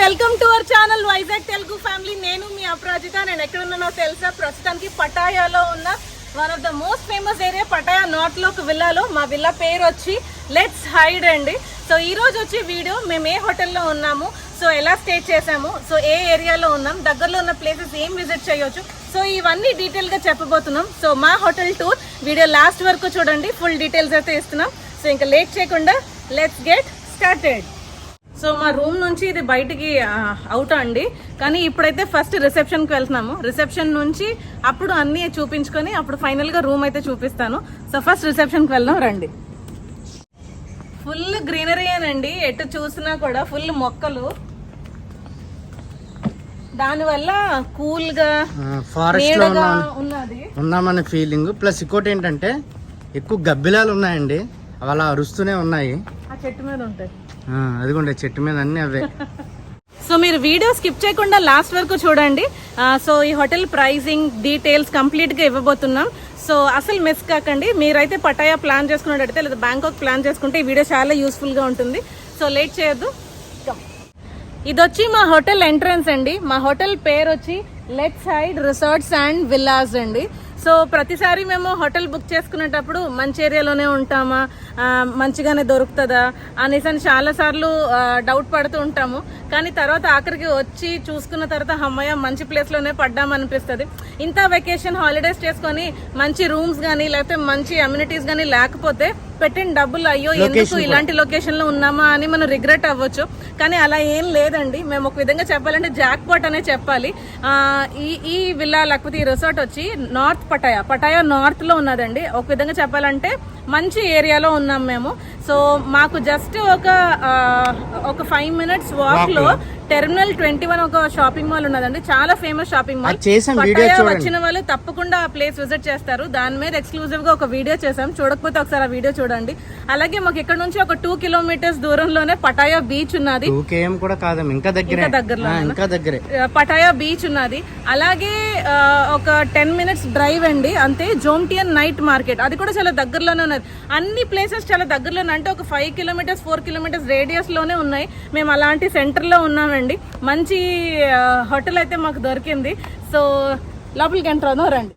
Welcome to our channel Vizag Telugu family. నేను మీ అపరాజిత. నేను ఎక్కడ ఉన్నానో తెలుసా? ప్రస్తుతానికి పటాయాలో ఉన్న one of the most famous area Pattaya north లో ఒక విల్లాలో. మా విల్లా పేరు వచ్చి లెట్స్ హైడ్ అండి. సో ఈ రోజు వచ్చి వీడియో మేము ఏ హోటల్లో ఉన్నాము, సో ఎలా స్టే చేసాము, సో ఏ ఏరియాలో ఉన్నాం, దగ్గరలో ఉన్న ప్లేసెస్ ఏం విజిట్ చేయొచ్చు, సో ఇవన్నీ డీటెయిల్ గా చెప్పబోతున్నాం. సో మా హోటల్ టూర్ వీడియో లాస్ట్ వరకు చూడండి, ఫుల్ డీటెయిల్స్ అయితే ఇస్తున్నాం. సో ఇంకా లేట్ చేయకుండా లెట్స్ గెట్ స్టార్టెడ్. సో మా రూమ్ నుంచి ఇది బయటికి అవుట్ అండి, కానీ ఇప్పుడైతే ఫస్ట్ రిసెప్షన్కి వెళ్తున్నాము. రిసెప్షన్ నుంచి అప్పుడు అన్నీ చూపించుకొని అప్పుడు ఫైనల్గా రూమ్ అయితే చూపిస్తాను. సో ఫస్ట్ రిసెప్షన్కి వెళ్దాం రండి. ఫుల్ గ్రీనరీ అనండి, ఎటు చూసినా కూడా ఫుల్ మొక్కలు. దానివల్ల కూల్గా ఉన్నామనే ఫీలింగ్. ప్లస్ ఇంకోటి ఏంటంటే ఎక్కువ గబ్బిలాలు ఉన్నాయండి, అలా అరుస్తూనే ఉన్నాయి. ఆ చెట్టు మీద ఉంటాయి, అదిగోండి చెట్టు మీద అన్ని అవే. సో మీరు వీడియో స్కిప్ చేయకుండా లాస్ట్ వరకు చూడండి. సో ఈ హోటల్ ప్రైజింగ్ డీటెయిల్స్ కంప్లీట్ గా ఇవ్వబోతున్నాం. సో అసలు మిస్ కాకండి. మీరైతే పటాయా ప్లాన్ చేసుకున్నట్టయితే లేదా బ్యాంకాక్ ప్లాన్ చేసుకుంటే ఈ వీడియో చాలా యూస్ఫుల్ గా ఉంటుంది. సో లేట్ చేయొద్దు. ఇది వచ్చి మా హోటల్ ఎంట్రన్స్ అండి. మా హోటల్ పేరు వచ్చి let's hide resorts and villas అండి. సో ప్రతిసారి మేము హోటల్ బుక్ చేసుకునేటప్పుడు మంచి ఏరియాలోనే ఉంటామా, మంచిగానే దొరుకుతుందా అనేసి అని చాలాసార్లు డౌట్ పడుతూ ఉంటాము. కానీ తర్వాత ఆఖరికి వచ్చి చూసుకున్న తర్వాత అమ్మయ్య మంచి ప్లేస్లోనే పడ్డామనిపిస్తుంది. ఇంత వెకేషన్ హాలిడేస్ చేసుకొని మంచి రూమ్స్ కానీ లేకపోతే మంచి అమ్యూనిటీస్ కానీ లేకపోతే పెట్టిన డబ్బులు అయ్యో ఎందుకు ఇలాంటి లొకేషన్ లో ఉన్నామా అని మనం రిగ్రెట్ అవ్వచ్చు. కానీ అలా ఏం లేదండి. మేము ఒక విధంగా చెప్పాలంటే జాక్ పాట్ అనే చెప్పాలి. ఈ విల్లా లేకపోతే ఈ రిసార్ట్ వచ్చి నార్త్ పటాయా నార్త్ లో ఉన్నదండి. ఒక విధంగా చెప్పాలంటే మంచి ఏరియాలో ఉన్నాం మేము. సో మాకు జస్ట్ ఒక 5 minutes వాక్ లో టెర్మినల్ 21 ఒక షాపింగ్ మాల్ ఉన్నదండి. చాలా ఫేమస్ షాపింగ్ మాల్. పటాయా వచ్చిన వాళ్ళు తప్పకుండా ఆ ప్లేస్ విజిట్ చేస్తారు. దాని మీద ఎక్స్క్లూజివ్ గా ఒక వీడియో చేసాం, చూడకపోతే ఒకసారి ఆ వీడియో చూడండి. అలాగే మాకు ఇక్కడ నుంచి ఒక 2 kilometers దూరంలోనే పటాయా బీచ్ ఉన్నది. ఇంకా దగ్గరలో పటాయా బీచ్ ఉన్నది. అలాగే ఒక 10 minutes డ్రైవ్ అండి అంతే. జోమ్టియన్ నైట్ మార్కెట్ అది కూడా చాలా దగ్గరలోనే ఉన్నది. అన్ని ప్లేసెస్ చాలా దగ్గరలోనే, అంటే ఒక 5 kilometers 4 kilometers రేడియస్ లోనే ఉన్నాయి. మేము అలాంటి సెంటర్ లో ఉన్నామండి. మంచి హోటల్ అయితే మాకు దొరికింది. సో లోపలికి ఎంటర్ అవుదాం రండి.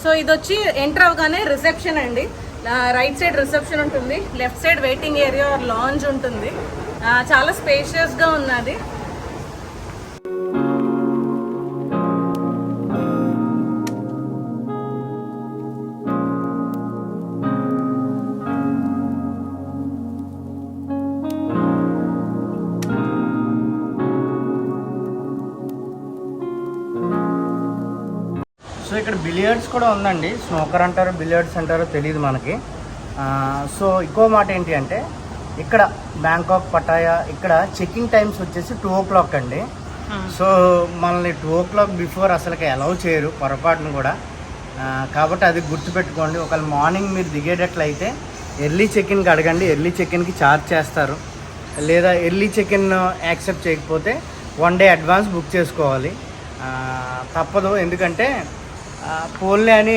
సో ఇది వచ్చి ఎంటర్ అవగానే రిసెప్షన్ అండి. రైట్ సైడ్ రిసెప్షన్ ఉంటుంది, left side waiting area or lounge ఉంటుంది. చాలా స్పేషియస్ గా ఉన్నది. సో ఇక్కడ బిలియర్డ్స్ కూడా ఉందండి. స్నోకర్ అంటారో బిలియర్డ్స్ అంటారో తెలియదు మనకి. సో ఇంకో మాట ఏంటి అంటే ఇక్కడ బ్యాంకాక్ పటాయా ఇక్కడ చెకింగ్ టైమ్స్ వచ్చేసి 2 o'clock అండి. సో మనల్ని 2 o'clock బిఫోర్ అసలుకి అలౌ చేయరు పొరపాటును కూడా. కాబట్టి అది గుర్తుపెట్టుకోండి. ఒకవేళ మార్నింగ్ మీరు దిగేటట్లయితే ఎర్లీ చెకిన్కి అడగండి, ఎర్లీ చెకిన్కి ఛార్జ్ చేస్తారు. లేదా ఎర్లీ చెకిన్ యాక్సెప్ట్ చేయకపోతే 1 day అడ్వాన్స్ బుక్ చేసుకోవాలి. తప్పదు, ఎందుకంటే పోన్లే అని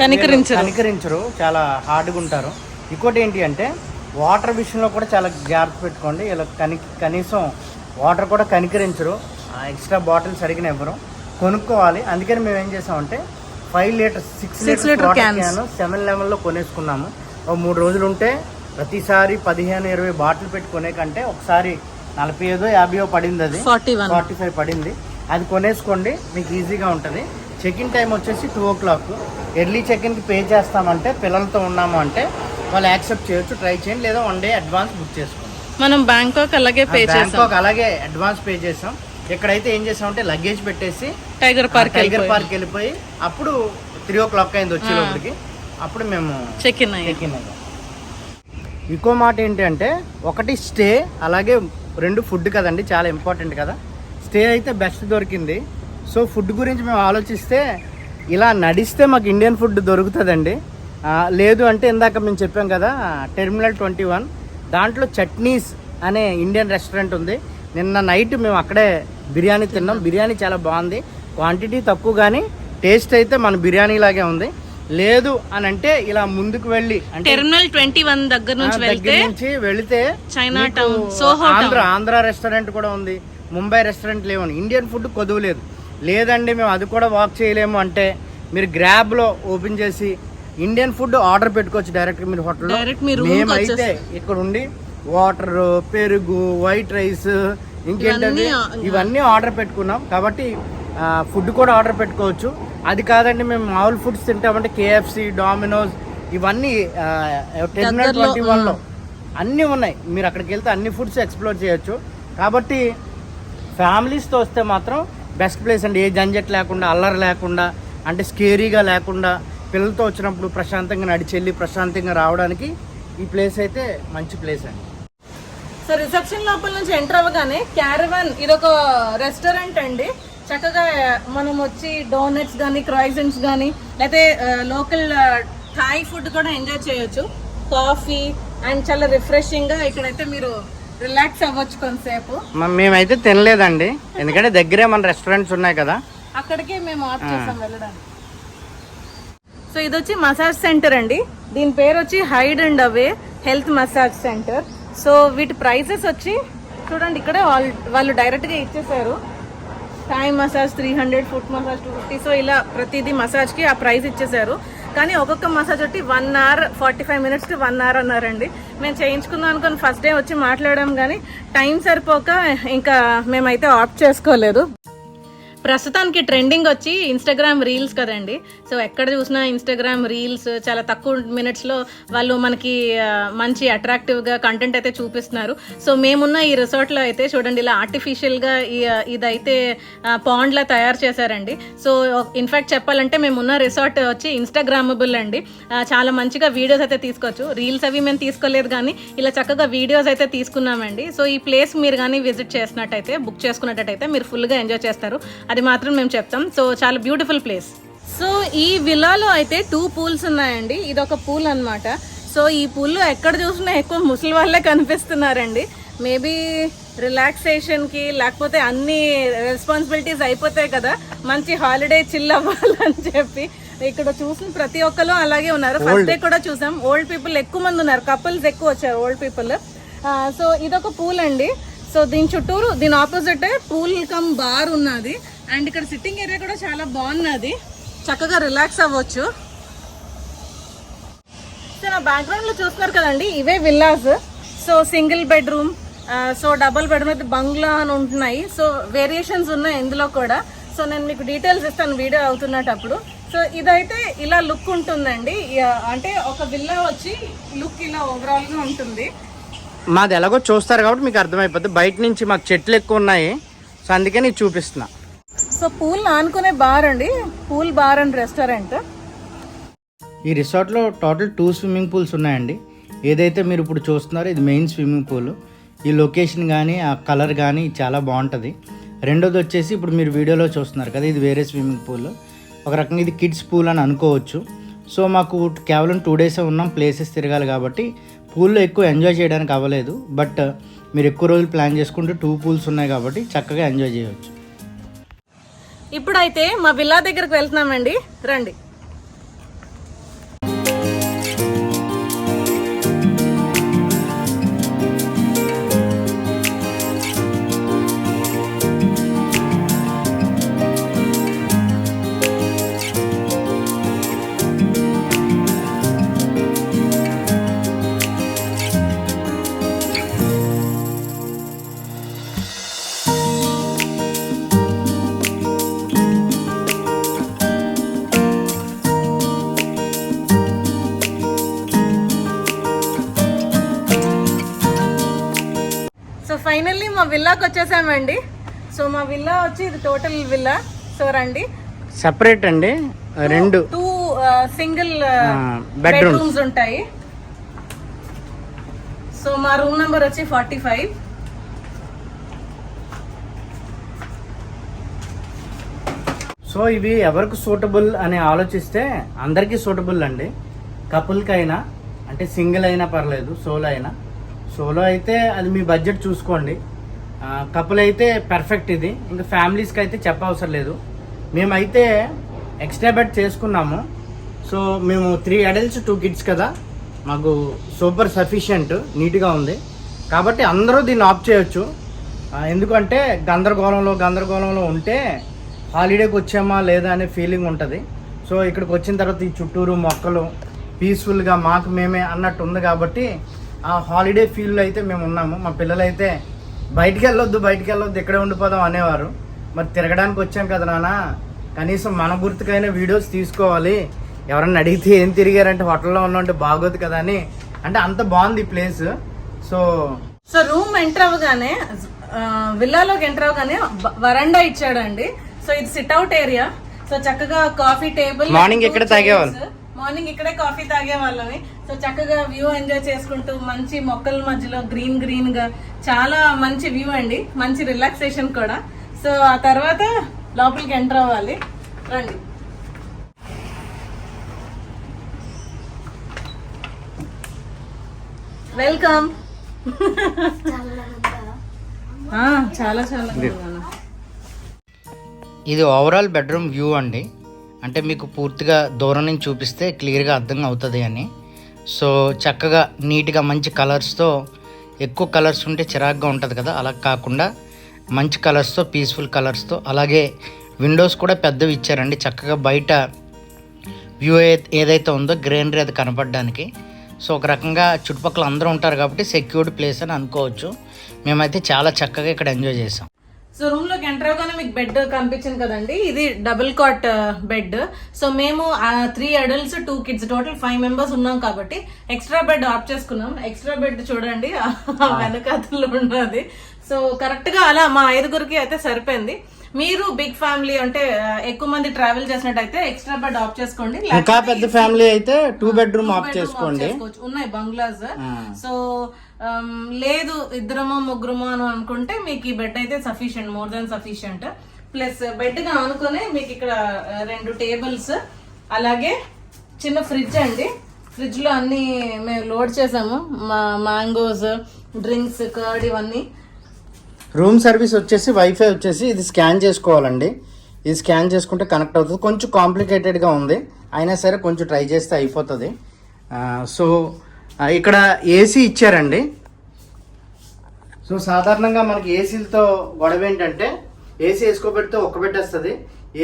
కనికరించరు, చాలా హార్డ్గా ఉంటారు. ఇంకోటి ఏంటి అంటే వాటర్ విషయంలో కూడా చాలా జాగ్రత్త పెట్టుకోండి. ఇలా కనీసం వాటర్ కూడా కనికరించరు, ఎక్స్ట్రా బాటిల్ సరిగ్గా ఇవ్వరు, కొనుక్కోవాలి. అందుకని మేము ఏం చేసామంటే 5 liters 6 liter క్యాన్ 7-Eleven కొనేసుకున్నాము. 3 రోజులు ఉంటే ప్రతిసారి 15-20 బాటిల్ పెట్టుకునే కంటే ఒకసారి 45-50 పడింది, అది 45 పడింది. అది కొనేసుకోండి, మీకు ఈజీగా ఉంటుంది. చెకింగ్ టైం వచ్చేసి 2 o'clock. ఎర్లీ చెకిన్కి పే చేస్తామంటే పిల్లలతో ఉన్నాము అంటే వాళ్ళు యాక్సెప్ట్ చేయొచ్చు, ట్రై చేయండి. లేదా 1 day అడ్వాన్స్ బుక్ చేసుకోండి. మనం బ్యాంకాక్ అలాగే అడ్వాన్స్ పే చేసాం. ఇక్కడైతే ఏం చేసామంటే లగేజ్ పెట్టేసి టైగర్ పార్క్ వెళ్ళిపోయి అప్పుడు 3 o'clock అయింది వచ్చేలోపలికి. అప్పుడు మేము చెక్ ఇన్ అయ్యాం. ఇంకో మాట ఏంటి అంటే ఒకటి స్టే, అలాగే 2 ఫుడ్ కదండి, చాలా ఇంపార్టెంట్ కదా. స్టే అయితే బెస్ట్ దొరికింది. సో ఫుడ్ గురించి మేము ఆలోచిస్తే ఇలా నడిస్తే మాకు ఇండియన్ ఫుడ్ దొరుకుతుందండి. లేదు అంటే ఇందాక మేము చెప్పాం కదా టెర్మినల్ 21 దాంట్లో చట్నీస్ అనే ఇండియన్ రెస్టారెంట్ ఉంది. నిన్న నైట్ మేము అక్కడే బిర్యానీ తిన్నాం. బిర్యానీ చాలా బాగుంది, క్వాంటిటీ తక్కువ కానీ టేస్ట్ అయితే మన బిర్యానీ లాగే ఉంది. లేదు అని అంటే ఇలా ముందుకు వెళ్ళి అంటే టెర్మినల్ 21 దగ్గర నుంచి వెళితే China town, Soho Andhra restaurant కూడా ఉంది, ముంబై రెస్టారెంట్ లేవని. ఇండియన్ ఫుడ్ కొదువలేదు. లేదండి మేము అది కూడా వాక్ చేయలేము అంటే మీరు గ్రాబ్లో ఓపెన్ చేసి ఇండియన్ ఫుడ్ ఆర్డర్ పెట్టుకోవచ్చు డైరెక్ట్గా మీరు హోటల్లో. మేమైతే ఇక్కడ ఉండి వాటర్, పెరుగు, వైట్ రైస్, ఇంకేంటంటే ఇవన్నీ ఆర్డర్ పెట్టుకున్నాం. కాబట్టి ఫుడ్ కూడా ఆర్డర్ పెట్టుకోవచ్చు. అది కాదండి మేము మామూలు ఫుడ్స్ తింటామంటే KFC, డామినోస్ ఇవన్నీ టెర్మినల్ 21లో అన్నీ ఉన్నాయి. మీరు అక్కడికి వెళ్తే అన్ని ఫుడ్స్ ఎక్స్ప్లోర్ చేయొచ్చు. కాబట్టి ఫ్యామిలీస్తో వస్తే మాత్రం బెస్ట్ ప్లేస్ అండి. ఏ జంజట్ లేకుండా, అల్లరి లేకుండా, అంటే స్కేరీగా లేకుండా, పిల్లలతో వచ్చినప్పుడు ప్రశాంతంగా నడిచెళ్ళి ప్రశాంతంగా రావడానికి ఈ ప్లేస్ అయితే మంచి ప్లేస్ అండి. సో రిసెప్షన్ లోపల నుంచి ఎంటర్ అవ్వగానే క్యారవాన్ ఇదొక రెస్టారెంట్ అండి. చక్కగా మనం వచ్చి డోనట్స్ కానీ, క్రాయిజెంట్స్ కానీ, లేకపోతే లోకల్ థాయ్ ఫుడ్ కూడా ఎంజాయ్ చేయొచ్చు. కాఫీ అండ్ చాలా రిఫ్రెషింగ్ గా ఇక్కడైతే మీరు రిలాక్స్ అవ్వచ్చు కొంతసేపు. మేమైతే తినలేదండి, ఎందుకంటే దగ్గరే మన రెస్టారెంట్స్ ఉన్నాయి కదా, అక్కడికే మేము ఆఫ్ చేసాం వెళ్ళడానికి. సో ఇది వచ్చి మసాజ్ సెంటర్ అండి. దీని పేరు వచ్చి hide and away health massage centre. So వీటి ప్రైసెస్ వచ్చి చూడండి, ఇక్కడే వాళ్ళు డైరెక్ట్గా ఇచ్చేసారు. Thai massage 300, foot massage 250. So ఇలా ప్రతిదీ మసాజ్కి ఆ ప్రైస్ ఇచ్చేసారు. కానీ ఒక్కొక్క మసాజ్ వచ్చి 1 hour 45 minutes to 1 hour అన్నారండి. మేము చేయించుకుందాం అనుకుని ఫస్ట్ డే వచ్చి మాట్లాడాం, కానీ టైం సరిపోక ఇంకా మేమైతే ఆప్ట్ చేసుకోలేదు. ప్రస్తుతానికి ట్రెండింగ్ వచ్చి ఇన్స్టాగ్రామ్ రీల్స్ కదండి. సో ఎక్కడ చూసినా ఇన్స్టాగ్రామ్ రీల్స్ చాలా తక్కువ మినిట్స్లో వాళ్ళు మనకి మంచి అట్రాక్టివ్గా కంటెంట్ అయితే చూపిస్తున్నారు. సో మేమున్న ఈ రిసార్ట్లో అయితే చూడండి, ఇలా ఆర్టిఫిషియల్గా ఇదైతే పాండ్లా తయారు చేశారండి. సో ఇన్ఫ్యాక్ట్ చెప్పాలంటే మేమున్న రిసార్ట్ వచ్చి ఇన్స్టాగ్రామబుల్ అండి. చాలా మంచిగా వీడియోస్ అయితే తీసుకోవచ్చు. రీల్స్ అవి మేము తీసుకోలేదు, కానీ ఇలా చక్కగా వీడియోస్ అయితే తీసుకున్నామండి. సో ఈ ప్లేస్ మీరు కానీ విజిట్ చేసినట్టయితే, బుక్ చేసుకున్నట్టయితే మీరు ఫుల్గా ఎంజాయ్ చేస్తారు, అది మాత్రం మేము చెప్తాం. సో చాలా బ్యూటిఫుల్ ప్లేస్. సో ఈ విల్లాలో అయితే 2 పూల్స్ ఉన్నాయండి. ఇది ఒక పూల్ అన్నమాట. సో ఈ పూల్లో ఎక్కడ చూసినా ఎక్కువ ముసలి వాళ్ళే కనిపిస్తున్నారండి. మేబీ రిలాక్సేషన్కి, లేకపోతే అన్ని రెస్పాన్సిబిలిటీస్ అయిపోతాయి కదా, మంచి హాలిడే చిల్ అవ్వాలని చెప్పి ఇక్కడ చూసిన ప్రతి ఒక్కరు అలాగే ఉన్నారు. ఫస్ట్ డే కూడా చూసాం, ఓల్డ్ పీపుల్ ఎక్కువ మంది ఉన్నారు, కపుల్స్ ఎక్కువ వచ్చారు, ఓల్డ్ పీపుల్. సో ఇదొక పూల్ అండి. సో దీని చుట్టూరు, దీని ఆపోజిట్ పూల్ కమ్ బార్ ఉన్నది. అండ్ ఇక్కడ సిట్టింగ్ ఏరియా కూడా చాలా బాగున్నది, చక్కగా రిలాక్స్ అవ్వచ్చు. సో నా బ్యాక్గ్రౌండ్ లో చూస్తున్నారు కదండి, ఇవే villas. So single bedroom, so double bedroom అయితే బంగ్లా అని ఉంటున్నాయి. సో వేరియేషన్స్ ఉన్నాయి ఇందులో కూడా. సో నేను మీకు డీటెయిల్స్ ఇస్తాను వీడియో అవుతున్నప్పుడు. సో ఇదైతే ఇలా లుక్ ఉంటుందండి. అంటే ఒక విల్లా వచ్చి లుక్ ఇలా ఓవరాల్ గా ఉంటుంది. మాది ఎలాగో చూస్తారు కాబట్టి మీకు అర్థమైపోద్ది. బయట నుంచి మాకు చెట్లు ఎక్కువ ఉన్నాయి, సో అందుకే నీకు చూపిస్తున్నా. సో పూల్ ఆనుకునే బార్ అండి, పూల్ బార్ అండ్ రెస్టారెంట్. ఈ రిసార్ట్లో టోటల్ 2 స్విమ్మింగ్ పూల్స్ ఉన్నాయండి. ఏదైతే మీరు ఇప్పుడు చూస్తున్నారో ఇది మెయిన్ స్విమ్మింగ్ పూల్. ఈ లొకేషన్ కానీ ఆ కలర్ కానీ చాలా బాగుంటుంది. రెండోది వచ్చేసి ఇప్పుడు మీరు వీడియోలో చూస్తున్నారు కదా, ఇది వేరే స్విమ్మింగ్ పూల్. ఒక రకంగా ఇది కిడ్స్ పూల్ అని అనుకోవచ్చు. సో మాకు కేవలం 2 days ఉన్నాం, ప్లేసెస్ తిరగాలి కాబట్టి పూల్లో ఎక్కువ ఎంజాయ్ చేయడానికి అవ్వలేదు. బట్ మీరు ఎక్కువ రోజులు ప్లాన్ చేసుకుంటే 2 పూల్స్ ఉన్నాయి కాబట్టి చక్కగా ఎంజాయ్ చేయవచ్చు. ఇప్పుడైతే మా విల్లా దగ్గరకు వెళ్తున్నామండి, రండి. ఫైనల్లీ మా విల్లాకి వచ్చేసామండి. సో మా విల్లా వచ్చి ఇది టోటల్ విల్లా. సో రండి, సెపరేట్ అండి, 2 సింగిల్ బెడ్రూమ్స్ ఉంటాయి. సో మా రూమ్ నెంబర్ వచ్చి 45. సో ఇవి ఎవరికి సూటబుల్ అని ఆలోచిస్తే అందరికీ సూటబుల్ అండి. కపుల్కైనా అంటే సింగిల్ అయినా పర్లేదు, సోలో అయినా. సోలో అయితే అది మీ బడ్జెట్ చూసుకోండి, కపుల్ అయితే పర్ఫెక్ట్ ఇది. ఇంకా ఫ్యామిలీస్కి అయితే చెప్పవసరం లేదు. మేమైతే ఎక్స్ట్రా బెడ్ చేసుకున్నాము. సో మేము 3 adults 2 kids కదా, మాకు సూపర్ సఫిషియంట్, నీట్గా ఉంది. కాబట్టి అందరూ దీన్ని ఆప్ చేయొచ్చు. ఎందుకంటే గందరగోళంలో ఉంటే హాలిడేకి వచ్చామా లేదా అనే ఫీలింగ్ ఉంటుంది. సో ఇక్కడికి వచ్చిన తర్వాత ఈ చుట్టూరు మొక్కలు పీస్ఫుల్గా మాకు మేమే అన్నట్టు ఉంది. కాబట్టి ఆ హాలిడే ఫీల్ అయితే మేము ఉన్నాము. మా పిల్లలైతే బయటికి వెళ్ళొద్దు ఇక్కడే ఉండిపోదాం అనేవారు. మరి తిరగడానికి వచ్చాం కదా నాన్న, కనీసం మన గుర్తుకైనా వీడియోస్ తీసుకోవాలి, ఎవరన్నా అడిగితే ఏం తిరిగారంటే హోటల్లో ఉన్నంటే బాగోదు కదా అని. అంటే అంత బాగుంది ఈ ప్లేస్. సో రూమ్ ఎంటర్ అవ్వగానే, విల్లాలోకి ఎంటర్ అవ్వగానే వరండా ఇచ్చాడండి. సో ఇది సిట్అవుట్ ఏరియా. సో చక్కగా కాఫీ టేబుల్, మార్నింగ్ ఇక్కడే తాగేవాళ్ళు, మార్నింగ్ ఇక్కడే కాఫీ తాగే వాళ్ళని. సో చక్కగా వ్యూ ఎంజాయ్ చేసుకుంటూ మంచి మొక్కల మధ్యలో గ్రీన్ గా చాలా మంచి వ్యూ అండి, మంచి రిలాక్సేషన్ కూడా. సో ఆ తర్వాత లోపలికి ఎంటర్ అవ్వాలి, రండి. వెల్కమ్. చాలా ఇది ఓవరాల్ బెడ్రూమ్ వ్యూ అండి. అంటే మీకు పూర్తిగా దూరం నుంచి చూపిస్తే క్లియర్గా అర్థం అవుతుంది అని. సో చక్కగా నీట్గా మంచి కలర్స్తో, ఎక్కువ కలర్స్ ఉంటే చిరాగ్గా ఉంటుంది కదా, అలా కాకుండా మంచి కలర్స్తో, పీస్ఫుల్ కలర్స్తో, అలాగే విండోస్ కూడా పెద్దవి ఇచ్చారండి. చక్కగా బయట వ్యూ ఏదైతే ఉందో గ్రీనరీ అది కనపడడానికి. సో ఒక రకంగా చుట్టుపక్కల అందరూ ఉంటారు కాబట్టి సెక్యూర్డ్ ప్లేస్ అని అనుకోవచ్చు. మేమైతే చాలా చక్కగా ఇక్కడ ఎంజాయ్ చేసాం. సో రూమ్ లోకి ఎంటర్ అవగానే మీకు బెడ్ కనిపించింది కదండి, ఇది డబుల్ కాట్ బెడ్. సో మేము 3 adults 2 kids టోటల్ 5 members ఉన్నాం కాబట్టి ఎక్స్ట్రా బెడ్ ఆప్ చేసుకున్నాం. ఎక్స్ట్రా బెడ్ చూడండి వెనకాతల్లో ఉన్నది. సో కరెక్ట్ గా అలా మా 5గురికి అయితే సరిపోయింది. మీరు బిగ్ ఫ్యామిలీ అంటే ఎక్కువ మంది ట్రావెల్ చేసినట్టయితే ఎక్స్ట్రా బెడ్ ఆప్ చేసుకోండి. ఇంకా పెద్ద ఫ్యామిలీ అయితే 2 bedroom ఆప్ చేసుకోండి, ఉన్నాయి బంగ్లాస్. సో లేదు ఇద్దరమో ముగ్గురమో అని అనుకుంటే మీకు ఈ బెడ్ అయితే sufficient, more than sufficient. Plus bed గా అనుకునే మీకు ఇక్కడ 2 tables, అలాగే చిన్న ఫ్రిడ్జ్ అండి. ఫ్రిడ్జ్ లో అన్ని మేము లోడ్ చేసాము, మ్యాంగోస్, డ్రింక్స్, కర్డ్ ఇవన్నీ. రూమ్ సర్వీస్ వచ్చేసి వైఫై వచ్చేసి ఇది స్కాన్ చేసుకోవాలండి. ఇది స్కాన్ చేసుకుంటే కనెక్ట్ అవుతుంది. కొంచెం కాంప్లికేటెడ్గా ఉంది, అయినా సరే కొంచెం ట్రై చేస్తే అయిపోతుంది. సో ఇక్కడ ఏసీ ఇచ్చారండి. సో సాధారణంగా మనకి ఏసీలతో గొడవ ఏంటంటే ఏసీ వేసుకోబెడితే ఒక్క పెట్టేస్తుంది,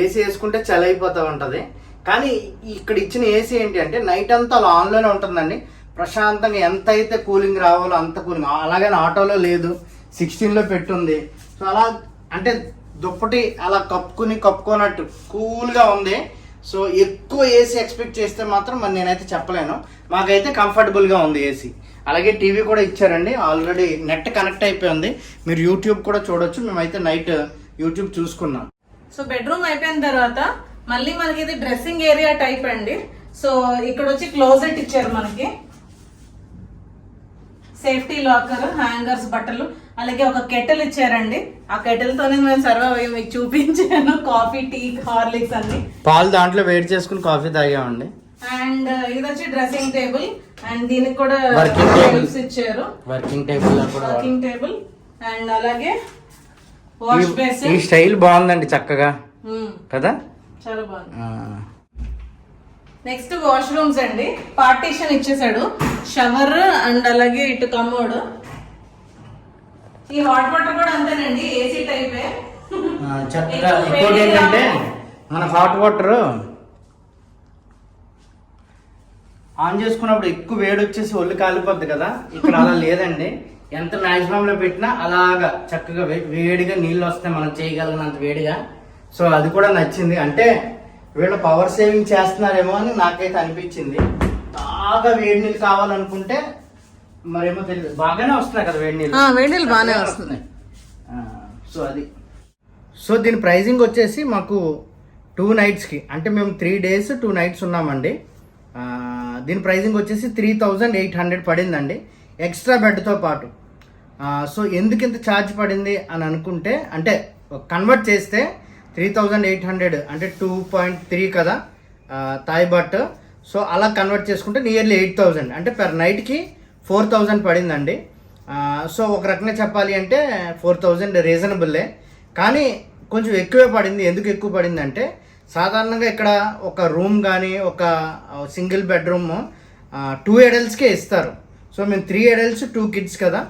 ఏసీ వేసుకుంటే చలి అయిపోతూ ఉంటుంది. కానీ ఇక్కడ ఇచ్చిన ఏసీ ఏంటి అంటే నైట్ అంతా అలా ఆన్లోనే ఉంటుందండి. ప్రశాంతంగా ఎంత అయితే కూలింగ్ రావాలో అంత కూలింగ్. అలాగని ఆటోలో లేదు, 16లో పెట్టుంది. సో అలా అంటే దుప్పటి అలా కప్పుకోనట్టు కూల్గా ఉంది. సో ఎక్కువ ఏసీ ఎక్స్పెక్ట్ చేస్తే మాత్రం మరి నేనైతే చెప్పలేను. మాకైతే కంఫర్టబుల్గా ఉంది ఏసీ. అలాగే టీవీ కూడా ఇచ్చారండి, ఆల్రెడీ నెట్ కనెక్ట్ అయిపోయింది. మీరు యూట్యూబ్ కూడా చూడొచ్చు. మేమైతే నైట్ యూట్యూబ్ చూసుకున్నాం. సో బెడ్రూమ్ అయిపోయిన తర్వాత మళ్ళీ మనకి ఇది డ్రెస్సింగ్ ఏరియా టైప్ అండి. సో ఇక్కడ వచ్చి క్లోజెట్ ఇచ్చారు మనకి, సేఫ్టీ లాకర్, హ్యాంగర్స్, బట్టలు, అలాగే ఒక కెటిల్ ఇచ్చారండి. ఆ కెటిల్ తోనే మేము సర్వైవ్ అయ్యి మీకు చూపించాను. కాఫీ, టీ, హార్లిక్స్ అన్ని, పాలు దాంట్లో వేడి చేసుకుని కాఫీ తాగామండి. అండ్ ఇది వచ్చి డ్రెస్సింగ్ టేబుల్, అండ్ దీనికి కూడా టేబుల్స్ ఇచ్చారు, వర్కింగ్ టేబుల్, అండ్ అలాగే వాష్ బేసిన్. ఈ స్టైల్ బాగుందండి చక్కగా కదా, చాలా బాగుంది. నెక్స్ట్ వాష్రూమ్స్ అండి, పార్టీషన్ ఇచ్చేసాడు, షవర్ అండ్ అలాగే ఇటు కమోడ్. ఈ హాట్ వాటర్ కూడా అంతేనండి, ఏసీ టైపే. చక్కగా ఇంకోటి ఏంటంటే మన హాట్ వాటర్ ఆన్ చేసుకున్నప్పుడు ఎక్కువ వేడి వచ్చేసి ఒళ్ళు కాలిపోద్ది కదా, ఇక్కడ అలా లేదండి. ఎంత మాక్సిమం లో పెట్టినా అలాగా చక్కగా వేడిగా నీళ్ళు వస్తాయి, మనం చేయగలిగినంత వేడిగా. సో అది కూడా నచ్చింది. అంటే వీళ్ళు పవర్ సేవింగ్ చేస్తున్నారేమో అని నాకైతే అనిపించింది. బాగా వేడి నీళ్ళు కావాలనుకుంటే మరేమో తెలియదు, బాగానే వస్తున్నాయి కదా వేడి నీళ్ళు బాగానే వస్తున్నాయి. సో అది. సో దీని ప్రైజింగ్ వచ్చేసి మాకు 2 nights అంటే మేము 3 days 2 nights ఉన్నామండి. దీని ప్రైజింగ్ వచ్చేసి 3800 పడిందండి ఎక్స్ట్రా బెడ్తో పాటు. సో ఎందుకు ఇంత ఛార్జ్ పడింది అని అనుకుంటే, అంటే కన్వర్ట్ చేస్తే 3800 అంటే 2.3 కదా థాయ్ బట్. సో అలా కన్వర్ట్ చేసుకుంటే నియర్లీ 8,000 అంటే పెర్ నైట్కి 4,000 పడిందండి. సో ఒక రకంగా చెప్పాలి అంటే 4,000 రీజనబుల్లే, కానీ కొంచెం ఎక్కువే పడింది. ఎందుకు ఎక్కువ పడింది అంటే సాధారణంగా ఇక్కడ ఒక రూమ్ కానీ ఒక సింగిల్ బెడ్రూమ్ 2 adultsకే ఇస్తారు. సో మేము 3 adults 2 kids కదా.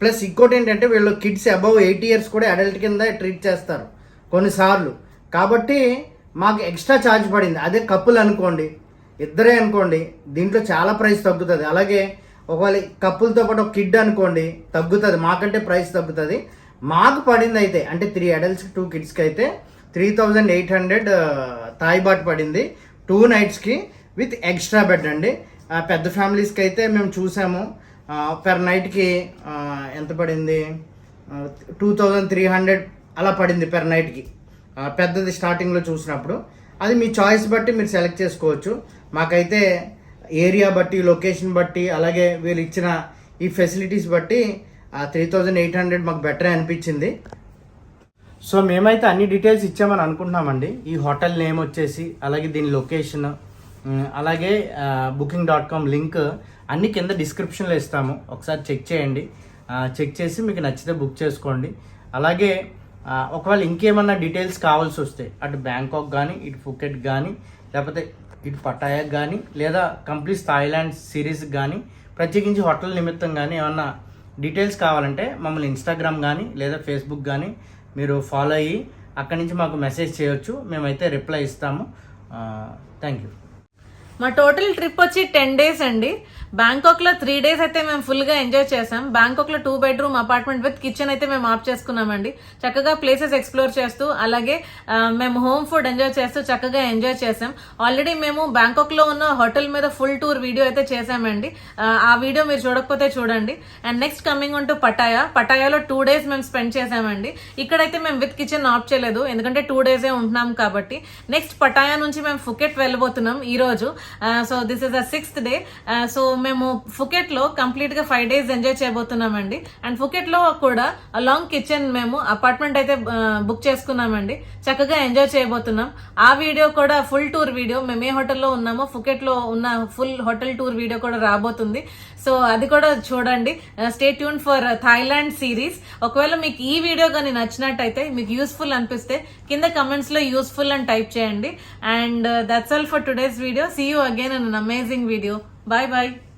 ప్లస్ ఇంకోటి ఏంటంటే వీళ్ళు కిడ్స్ అబవ్ 8 years కూడా అడల్ట్ కింద ట్రీట్ చేస్తారు కొన్నిసార్లు. కాబట్టి మాకు ఎక్స్ట్రా ఛార్జ్ పడింది. అదే కపుల్ అనుకోండి, ఇద్దరే అనుకోండి, దీంట్లో చాలా ప్రైస్ తగ్గుతుంది. అలాగే ఒకవేళ కపుల్తో పాటు ఒక కిడ్ అనుకోండి తగ్గుతుంది, మాకంటే ప్రైస్ తగ్గుతుంది. మాకు పడింది అయితే అంటే 3 adults 2 kidsకి అయితే 3,800 థాయ్ బాట్ పడింది 2 nightsకి విత్ ఎక్స్ట్రా బెడ్ అండి. పెద్ద ఫ్యామిలీస్కి అయితే మేము చూసాము పెర్ నైట్కి ఎంత పడింది, 2,300 అలా పడింది పెర్ నైట్కి పెద్దది స్టార్టింగ్లో చూసినప్పుడు. అది మీ చాయిస్ బట్టి మీరు సెలెక్ట్ చేసుకోవచ్చు. మాకైతే ఏరియా బట్టి, లొకేషన్ బట్టి, అలాగే వీళ్ళు ఇచ్చిన ఈ ఫెసిలిటీస్ బట్టి 3,800 మాకు బెటరే అనిపించింది. సో మేమైతే అన్ని డీటెయిల్స్ ఇచ్చామని అనుకుంటున్నామండి. ఈ హోటల్ నేమ్ వచ్చేసి, అలాగే దీని లొకేషన్, అలాగే booking.com లింక్ అన్ని కింద డిస్క్రిప్షన్లో ఇస్తాము. ఒకసారి చెక్ చేయండి. చెక్ చేసి మీకు నచ్చితే బుక్ చేసుకోండి. అలాగే ఒకవేళ ఇంకేమన్నా డీటెయిల్స్ కావాల్సి వస్తే అటు బ్యాంకాక్ కానీ, ఇటు ఫుకెట్ కానీ, లేకపోతే ఇటు పటాయాకి కానీ, లేదా కంప్లీట్ థాయిలాండ్ సిరీస్కి కానీ, ప్రత్యేకించి హోటల్ నిమిత్తం కానీ ఏమన్నా డీటెయిల్స్ కావాలంటే మమ్మల్ని ఇన్స్టాగ్రామ్ కానీ లేదా ఫేస్బుక్ కానీ మీరు ఫాలో అయ్యి అక్కడి నుంచి మాకు మెసేజ్ చేయొచ్చు. మేమైతే రిప్లై ఇస్తాము. Thank you. మా టోటల్ ట్రిప్ వచ్చి 10 days అండి. బ్యాంకాక్లో 3 days అయితే మేము ఫుల్గా ఎంజాయ్ చేసాం. బ్యాంకాక్లో 2 bedroom అపార్ట్మెంట్ విత్ కిచెన్ అయితే మేము ఆప్ చేసుకున్నామండి. చక్కగా ప్లేసెస్ ఎక్స్ప్లోర్ చేస్తూ, అలాగే మేము హోమ్ ఫుడ్ ఎంజాయ్ చేస్తూ చక్కగా ఎంజాయ్ చేసాం. ఆల్రెడీ మేము బ్యాంకాక్లో ఉన్న హోటల్ మీద ఫుల్ టూర్ వీడియో అయితే చేసామండి. ఆ వీడియో మీరు చూడకపోతే చూడండి. And next coming on to పటాయాలో 2 days మేము స్పెండ్ చేసామండి. ఇక్కడైతే మేము విత్ కిచెన్ ఆప్ చేయలేదు, ఎందుకంటే 2 days ఉంటున్నాం కాబట్టి. నెక్స్ట్ పటాయా నుంచి మేము ఫుకెట్ వెళ్ళబోతున్నాం ఈ రోజు. So this is the 6th day. So మేము ఫుకెట్ లో కంప్లీట్ గా 5 days ఎంజాయ్ చేయబోతున్నామండి. అండ్ ఫుకెట్ లో కూడా లాంగ్ కిచెన్ మేము అపార్ట్మెంట్ అయితే బుక్ చేసుకున్నామండి. చక్కగా ఎంజాయ్ చేయబోతున్నాం. ఆ వీడియో కూడా ఫుల్ టూర్ వీడియో, మేము ఏ హోటల్లో ఉన్నామో ఫుకెట్ లో ఉన్న ఫుల్ హోటల్ టూర్ వీడియో కూడా రాబోతుంది. సో అది కూడా చూడండి. Stay tune for Thailand series. ఒకవేళ మీకు ఈ వీడియో కానీ నచ్చినట్టయితే, మీకు యూస్ఫుల్ అనిపిస్తే కింద కమెంట్స్ లో యూస్ఫుల్ అని టైప్ చేయండి. And that's all for today's video. See you again in an amazing video. Bye bye.